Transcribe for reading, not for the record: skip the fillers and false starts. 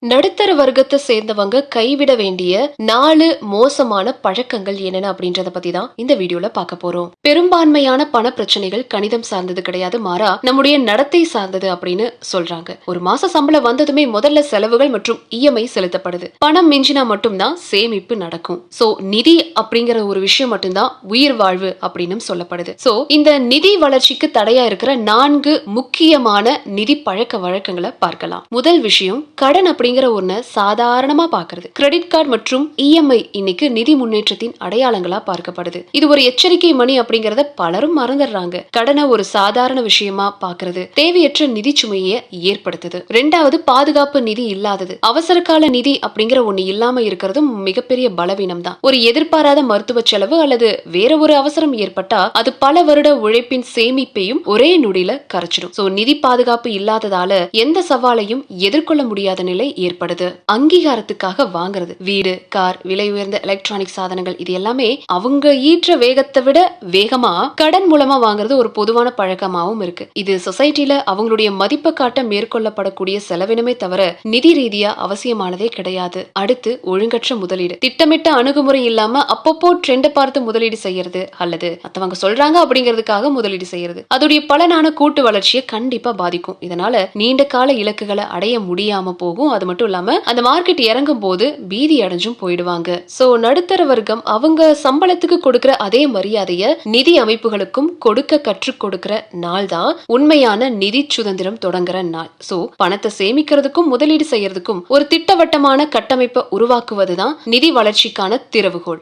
நடுத்தர வர்க்கத்தை சேர்ந்தவங்க கைவிட வேண்டிய 4 மோசமான பழக்கங்கள் என்னென்ன அப்படின்றத பத்தி தான் இந்த வீடியோல பார்க்க போறோம். பெரும்பான்மையான பண பிரச்சனைகள் கணிதம் சார்ந்தது கிடையாது, மாறா நம்முடைய நடத்தை சார்ந்தது அப்படின்னு சொல்றாங்க. ஒரு மாச சம்பளம் வந்ததுமே முதல்ல செலவுகள் மற்றும் இஎம்ஐ செலுத்தப்படுது. பணம் மிஞ்சினா மட்டும்தான் சேமிப்பு நடக்கும். சோ நிதி அப்படிங்கிற ஒரு விஷயம் மட்டும்தான் உயிர் வாழ்வு அப்படின்னு சொல்லப்படுது. சோ இந்த நிதி வளர்ச்சிக்கு தடையா இருக்கிற 4 முக்கியமான நிதி பழக்க வழக்கங்களை பார்க்கலாம். முதல் விஷயம், கடன் அப்படிங்கிற ஒண்ணு சாதாரணமா பாக்குறது. கிரெடிட் கார்டு மற்றும் இஎம்ஐ இன்னைக்கு நிதி முன்னேற்றத்தின் அடையாளங்களா பார்க்கப்படுது. இது ஒரு எச்சரிக்கை மணி அப்படிங்கறத பலரும் மறந்துடுறாங்க. கடனை ஒரு சாதாரண விஷயமா பாக்குறது தேவையற்ற நிதி சுமையை ஏற்படுத்துது. ரெண்டாவது, பாதுகாப்பு நிதி இல்லாதது. அவசர கால நிதி அப்படிங்கிற ஒண்ணு இல்லாம இருக்கிறதும் மிகப்பெரிய பலவீனம் தான். ஒரு எதிர்பாராத மருத்துவ செலவு அல்லது வேற ஒரு அவசரம் ஏற்பட்டா அது பல வருட உழைப்பின் சேமிப்பையும் ஒரே நொடியில கரைச்சிடும். சோ நிதி பாதுகாப்பு இல்லாததால எந்த சவாலையும் எதிர்கொள்ள முடியாத நிலை ஏற்படுது. அங்கீகாரத்துக்காக வாங்குறது, வீடு, கார், விலை உயர்ந்த எலக்ட்ரானிக் சாதனங்கள், இது எல்லாமே அவங்க ஈற்ற வேகத்தை விட வேகமா கடன் மூலமா வாங்குறது ஒரு பொதுவான பழக்கமாவும் இருக்கு. இது சொசைட்டில அவங்களுடைய மதிப்பை காட்ட மேற்கொள்ளப்படக்கூடிய செலவினமே தவிர நிதி ரீதியா அவசியமானதே கிடையாது. அடுத்து, ஒழுங்கற்ற முதலீடு. திட்டமிட்ட அணுகுமுறை இல்லாம அப்பப்போ ட்ரெண்ட் பார்த்து முதலீடு செய்யறது அல்லது மத்தவங்க சொல்றாங்க அப்படிங்கிறதுக்காக முதலீடு செய்யறது அதோடைய பலனான கூட்டு வளர்ச்சியை கண்டிப்பா பாதிக்கும். இதனால நீண்ட கால இலக்குகளை அடைய முடியாம போகும். அது மட்டும் இல்லாம அந்த மார்க்கெட் இறங்கும் போது பீதி அடைஞ்சும் போயிடுவாங்க. சோ நடுத்தர வர்க்கம் அவங்க சம்பளத்துக்கு கொடுக்கிற அதே மரியாதைய நிதி அமைப்புகளுக்கும் கொடுக்க கற்றுக் கொடுக்கிற நாள் தான் உண்மையான நிதி சுதந்திரம் தொடங்குற நாள். சோ பணத்தை சேமிக்கிறதுக்கும் முதலீடு செய்யறதுக்கும் ஒரு திட்டவட்டமான கட்டமைப்பை உருவாக்குவதுதான் நிதி வளர்ச்சிக்கான திறவுகோல்.